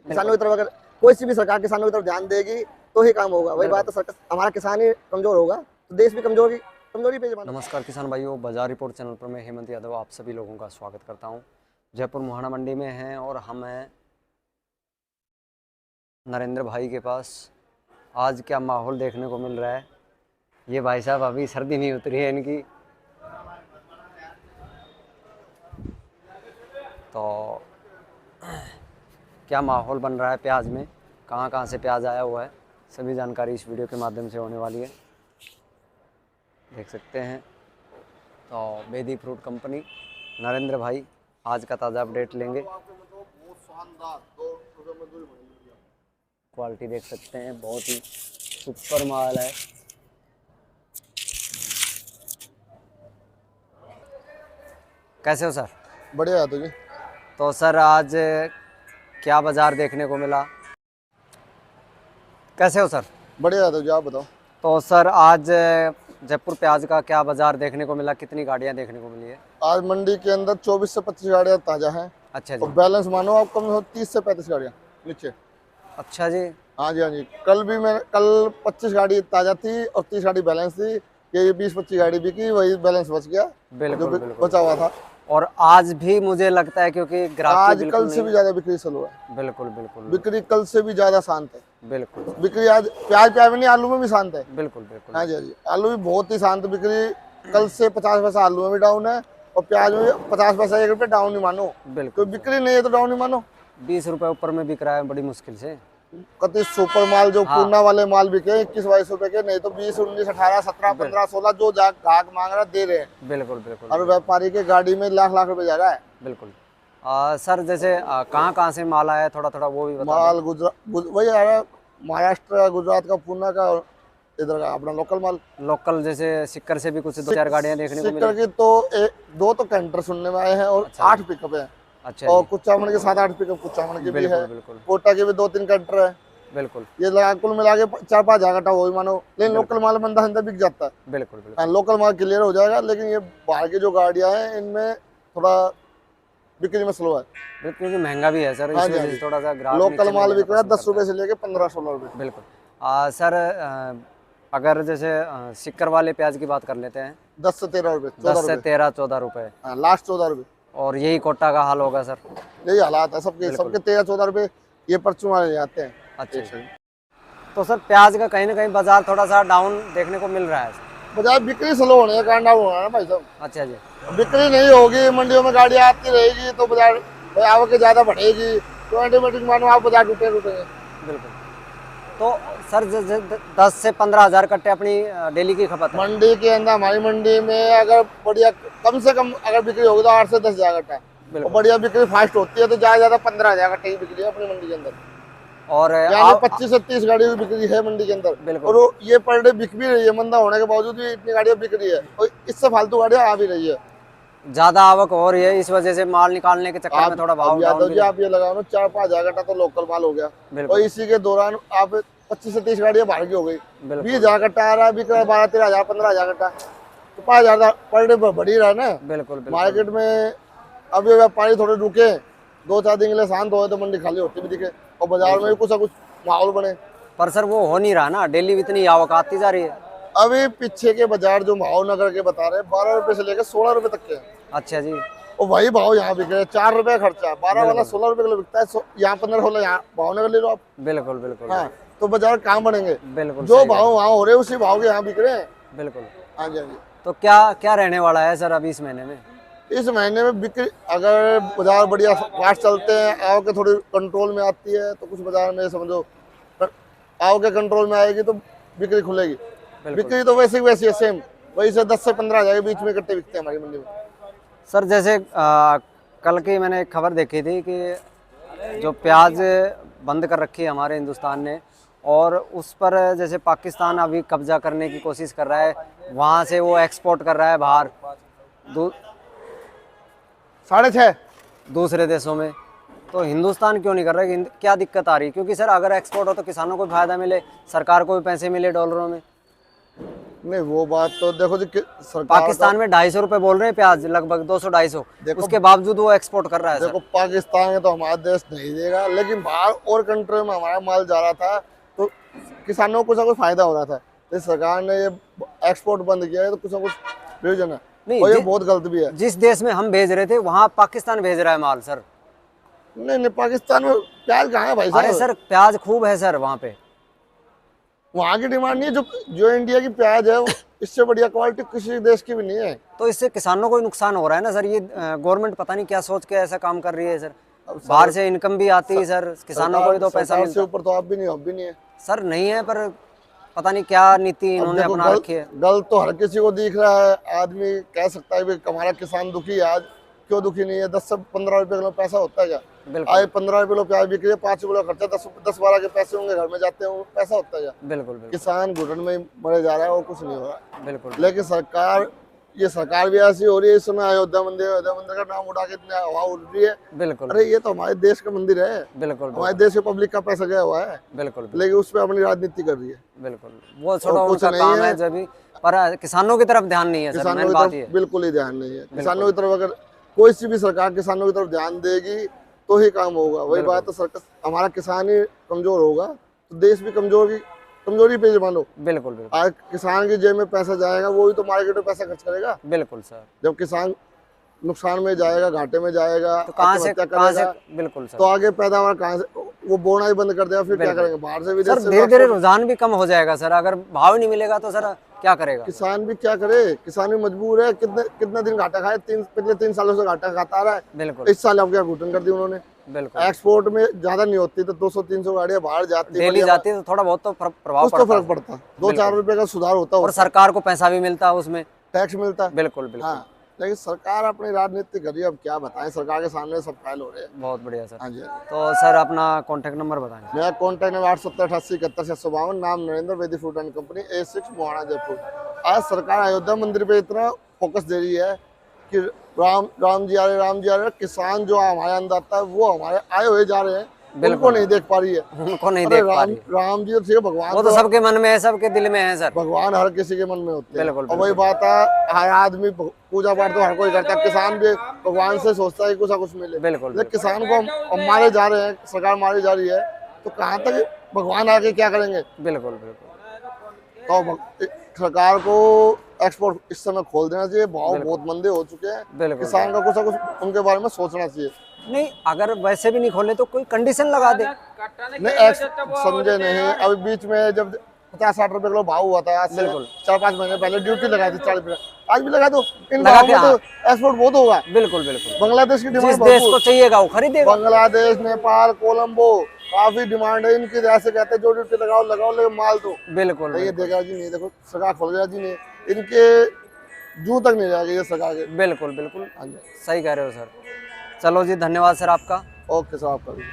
किसानों की तरफ अगर कोई सी भी सरकार किसानों की तरफ ध्यान देगी तो ही काम होगा। वही बात है, सरकार हमारा किसान ही कमजोर होगा तो देश भी कमजोरी पे जमाना। नमस्कार किसान भाइयों, बाजार रिपोर्ट चैनल पर मैं हेमंत यादव आप सभी लोगों का स्वागत करता हूं। जयपुर मुहाना मंडी में हैं और हम हैं नरेंद्र भाई के पास। आज क्या माहौल देखने को मिल रहा है, ये भाई साहब अभी सर्दी नहीं उतरी है इनकी, तो क्या माहौल बन रहा है प्याज में, कहाँ कहाँ से प्याज आया हुआ है, सभी जानकारी इस वीडियो के माध्यम से होने वाली है। देख सकते हैं तो बेदी फ्रूट कंपनी नरेंद्र भाई आज का ताज़ा अपडेट लेंगे। क्वालिटी देख सकते हैं, बहुत ही सुपर माल है। कैसे हो सर? बढ़िया है। तो सर आज क्या बाजार देखने को मिला, कैसे हो सर? बढ़िया है जी, आप बताओ। तो सर आज जयपुर प्याज का क्या बाजार देखने को मिला, कितनी गाड़ियां देखने को मिली है? आज मंडी के अंदर 24 से 25 गाड़ियाँ ताजा हैं। अच्छा जी। और बैलेंस मानो आप कम से कम 30 से 35 गाड़ियाँ नीचे। अच्छा जी। हाँ जी, हाँ जी। कल 25 गाड़ी ताजा थी और 30 गाड़ी बैलेंस थी। ये 20-25 गाड़ी बिकी, वही बैलेंस बच गया। बिल्कुल जो बिल्कुल बचा हुआ था। और आज भी मुझे लगता है क्योंकि ग्राहक आज कल से भी ज्यादा बिक्री चालू है। बिल्कुल बिल्कुल बिक्री कल से भी ज्यादा शांत है। बिल्कुल बिक्री आज प्याज में नहीं, आलू में भी शांत है। बिल्कुल बिल्कुल। हाँ जी, हाँ जी। आलू भी बहुत ही शांत बिक्री। कल से 50 पैसा आलू में भी डाउन है और प्याज में भी 50 पैसा 1 रुपये डाउन ही मानो। बिल्कुल तो बिक्री नहीं है तो डाउन ही मानो। 20 रुपए ऊपर में बिक रहा है बड़ी मुश्किल से। कति सुपर माल जो हाँ। पूर्णा वाले माल बिके 21-22 रुपए के, नहीं तो 20, 19, 18, 17, 15, 16 जो ग्राहक मांग रहा दे रहे हैं। बिल्कुल बिल्कुल। और व्यापारी के गाड़ी में लाख रुपए जा रहा है। बिल्कुल। सर जैसे कहाँ कहाँ से माल आया है, थोड़ा थोड़ा वो भी बता माल वही आ रहा है, महाराष्ट्र, गुजरात का, पूना का, और इधर का अपना लोकल माल। लोकल जैसे सिक्कर से भी कुछ 2-4 गाड़ियाँ देखने को मिली। सिक्कर की तो 2 तो कैंटर सुनने में आए हैं और 8 पिकअप है। अच्छा और कुछ चावल के 7-8 पिकअप कुछ चावल के भी है। बिल्कुल कोटा के भी 2-3 कैंटर है। बिल्कुल। ये लगा कुल मिला के 4-5 हजार घटा वही मानो। लेकिन लोकल माल बंदा अंदर बिक जाता है। बिल्कुल बिल्कुल। लोकल माल क्लियर हो जाएगा, लेकिन ये बाहर की जो गाड़ियां हैं इनमें थोड़ा बिक्री में स्लो है। क्योंकि महंगा भी है सर, इस वजह से थोड़ा सा ग्राहक लोकल माल बिक रहा है 10 रुपए से लेके 15-16 रुपए। बिल्कुल। सर अगर जैसे सिक्कर वाले प्याज की बात कर लेते हैं 10 से 13 रुपए, 10 से 13-14 रुपए। लास्ट 14 रुपए। और यही कोटा का हाल होगा सर? यही हालात है सबके 13-14 रुपए ये परचून वाले आते हैं। अच्छा। तो सर प्याज का कहीं ना कहीं बाजार थोड़ा सा डाउन देखने को मिल रहा है। बाजार बिक्री स्लो होने का कारण डाउन हो रहा है भाई साहब। अच्छा जी। बिक्री नहीं होगी, मंडियों में गाड़ियाँ आती रहेगी तो बाजार आवक ज्यादा बढ़ेगी तो ऑटोमेटिक मानो आप बाजार टूटेंगे। बिल्कुल। तो सर 10 से 15 हजार कट्टे अपनी डेली की खपत है मंडी के अंदर। हमारी मंडी में अगर बढ़िया कम से कम अगर बिक्री होगी तो 8 से 10 हजार कट्टा। और बढ़िया बिक्री फास्ट होती है तो ज्यादा 15 हजार कट्टे की बिक्री है अपनी मंडी के अंदर। और 25 से 30 गाड़ियों की बिक्री है मंडी के अंदर। और ये पर डे बिक भी रही है, मंदा होने के बावजूद भी इतनी गाड़ियां बिक रही है और इससे फालतू गाड़ियां आ भी रही है। ज्यादा आवक हो रही है, इस वजह से माल निकालने के चक्कर में थोड़ा भाव यादव जी आप ये लगाओ ना 4-5 हजार कट्टा तो लोकल माल हो गया। और इसी के दौरान आप 25 से 30 गाड़ियां बाहर की हो गई। 20 हजार कट्टा आ रहा है, बिक रहा है 12-13 हजार, 15 हजार कट्टा, तो 5 हजार पर डे बढ़ ही रहा है ना। बिल्कुल। मार्केट में अब ये व्यापारी थोड़े रुके 2-4 दिन के लिए शांत हो तो मंडी खाली होती भी दिखे और बाजार में भी कुछ ना कुछ माहौल बने। पर सर वो हो नहीं रहा ना, डेली इतनी आवक आती जा रही है। अभी पीछे के बाजार जो भाव नगर के बता रहे हैं 12 रुपए से लेकर 16 रुपए तक के हैं। अच्छा जी। और वही भाव यहाँ बिक रहे हैं। 4 रुपए खर्चा, 12 वाला 16 रुपए किलो बिकता है, यहाँ 15-16 यहाँ भावनगर ले लो आप। बिल्कुल बिल्कुल। हाँ, तो बाजार कहाँ बनेंगे? बिल्कुल। जो भाव वहाँ हो रहे हैं उसी भाव के यहाँ बिक रहे हैं। बिल्कुल। हाँ जी, हाँ जी। तो क्या रहने वाला है सर अभी इस महीने में? इस महीने में बिक्री अगर बाजार बढ़िया फास्ट चलते हैं, आवक थोड़ी कंट्रोल में आती है तो कुछ बाजार में समझो आवक के कंट्रोल में आएगी तो बिक्री खुलेगी। बिक्री तो वैसे है सेम, वही से 10 से 15 हजार के बीच में कट्टे बिकते हैं हमारी मंडी में। सर जैसे कल की मैंने एक खबर देखी थी कि जो प्याज बंद कर रखी है हमारे हिंदुस्तान ने, और उस पर जैसे पाकिस्तान अभी कब्जा करने की कोशिश कर रहा है, वहाँ से वो एक्सपोर्ट कर रहा है बाहर 6.5 दूसरे देशों में, तो हिंदुस्तान क्यों नहीं कर रहा है? क्या दिक्कत आ रही है? क्योंकि सर अगर एक्सपोर्ट हो तो किसानों को भी फायदा मिले, सरकार को भी पैसे मिले डॉलरों में। नहीं वो बात तो देखो जी सरकार पाकिस्तान में 250 रुपए बोल रहे हैं प्याज, लगभग 200-250, उसके बावजूद वो एक्सपोर्ट कर रहा है। देखो पाकिस्तान में तो हमारा देश नहीं देगा, लेकिन बाहर और कंट्री में हमारा माल जा रहा था तो किसानों को कुछ ना कुछ फायदा हो रहा था। तो सरकार ने ये एक्सपोर्ट बंद किया है तो कुछ ना कुछ प्रयोजन है, और ये बहुत गलत भी है। जिस देश में हम भेज रहे थे वहाँ पाकिस्तान भेज रहा है माल सर। नहीं पाकिस्तान में प्याज कहाँ है भाई साहब? अरे सर प्याज खूब है सर वहाँ पे, वहाँ की डिमांड नहीं है। जो इंडिया की प्याज है इससे बढ़िया क्वालिटी किसी देश की भी नहीं है। तो इससे किसानों को ही नुकसान हो रहा है ना सर। ये गवर्नमेंट पता नहीं क्या सोच के ऐसा काम कर रही है सर। बाहर से इनकम भी आती है सर, किसानों को ही तो पैसा मिलता है। ऊपर तो आप भी नहीं है सर, नहीं है, पर पता नहीं क्या नीति इन्होंने अपना रखी है। गलत तो हर किसी को दिख रहा है। आदमी कह सकता है कि हमारा किसान दुखी है, आज क्यों दुखी नहीं है? 10 से 15 रुपए किलो पैसा होता है क्या? आज 15 रुपए किलो प्याज बिक रही है, 5 किलो खर्चा 10-12 के पैसे होंगे, घर में जाते हैं, पैसा होता है क्या? बिल्कुल। किसान घुटन में मरे जा रहा है और कुछ नहीं हो रहा। बिल्कुल। लेकिन सरकार भी ऐसी हो रही है। इस समय अयोध्या मंदिर का नाम उठा के इतनी हवा उड़ रही है। बिल्कुल। अरे ये तो हमारे देश का मंदिर है। बिल्कुल। हमारे देश के पब्लिक का पैसा गया हुआ है। बिल्कुल। लेकिन उस पर अपनी राजनीति कर रही है। बिल्कुल, वो छोड़ो, उनका काम है जब भी, पर किसानों की तरफ ध्यान नहीं है सर। किसानों की तरफ बिल्कुल ही ध्यान नहीं है। किसानों की तरफ अगर कोई सी भी सरकार किसानों की तरफ ध्यान देगी तो ही काम होगा। वही बात तो सरकार, हमारा किसान ही कमजोर होगा तो देश भी कमजोरी पे मानो। बिल्कुल। आज किसान की जेब में पैसा जाएगा, वो भी तो मार्केट में पैसा खर्च करेगा। बिल्कुल सर। जब किसान नुकसान में जाएगा, घाटे में जाएगा, तो कहाँ से? बिल्कुल सर। तो आगे पैदावार कहाँ से? वो बोना ही बंद कर देगा, फिर क्या करेंगे? बाहर से विदेश से। धीरे-धीरे रुझान भी कम हो जाएगा सर। अगर भाव नहीं मिलेगा तो सर क्या करेगा किसान? भी क्या करे? किसान भी मजबूर है। कितने दिन घाटा खाए? पिछले 3 सालों से घाटा खाता आ रहा है। बिल्कुल। इस साल अब क्या घुटन कर दी उन्होंने। बिल्कुल। एक्सपोर्ट में ज्यादा नहीं होती तो 200-300 गाड़ियां बाहर जाती डेली जाती है तो थोड़ा बहुत तो प्रभाव पड़ता। 2-4 रुपए का सुधार होता है, और सरकार को पैसा भी मिलता है, उसमें टैक्स मिलता है। बिल्कुल। हाँ, लेकिन सरकार अपनी राजनीति कर रही है। अब क्या बताएं, सरकार के सामने सब फाइल हो रहे हैं। बहुत बढ़िया सर। हाँ जी। तो सर अपना कॉन्टेक्ट नंबर बताएं। मेरा कॉन्टैक्ट नंबर 870-88-71-652। नाम नरेंद्र, वेदी food and company, A6 Mohana Jaipur. आज सरकार अयोध्या मंदिर पे इतना फोकस दे रही है कि राम जी आ रहे। किसान जो हमारे अंदर आता है वो हमारे आए हुए जा रहे हैं, उनको नहीं देख पा रही है। उनको नहीं देख पा रही है। राम जी तो भगवान, वो तो सबके मन में है, सबके दिल में है सर। भगवान हर किसी के मन में होते हैं। बिल्कुल। और वही बात है, हर आदमी पूजा पाठ तो हर कोई करता है। किसान भी भगवान से सोचता है कुछ ना कुछ मिले। बिल्कुल। किसान को हम मारे जा रहे हैं, सरकार मारी जा रही है, तो कहाँ तक भगवान आके क्या करेंगे? बिल्कुल। तो सरकार को एक्सपोर्ट इस समय खोल देना चाहिए। भाव बहुत मंदे हो चुके हैं। किसान का कुछ ना कुछ उनके बारे में सोचना चाहिए। नहीं, अगर वैसे भी नहीं खोले तो कोई कंडीशन लगा दे। नहीं समझे नहीं। अभी बीच में जब 50-60 रुपए किलो भाव हुआ था, आज से 4-5 महीने पहले ड्यूटी लगाई थी 40 रुपए। आज भी लगा दो, इन भाव में तो एक्सपोर्ट बहुत होगा। बिल्कुल। बांग्लादेश की डिमांड, जिस देश को चाहिएगा वो खरीदेगा। बांग्लादेश, नेपाल, कोलंबो, काफी डिमांड है इनकी। ऐसे कहते हैं जो ड्यूटी लगाओ लेकिन माल दो। बिल्कुल। ये देखा जी नहीं, देखो सरकार खोल गया जी नहीं, इनके जू तक नहीं जाएगी ये सरकार के। बिल्कुल। सही कह रहे हो सर। चलो जी, धन्यवाद सर आपका। ओके सर, आपका भी।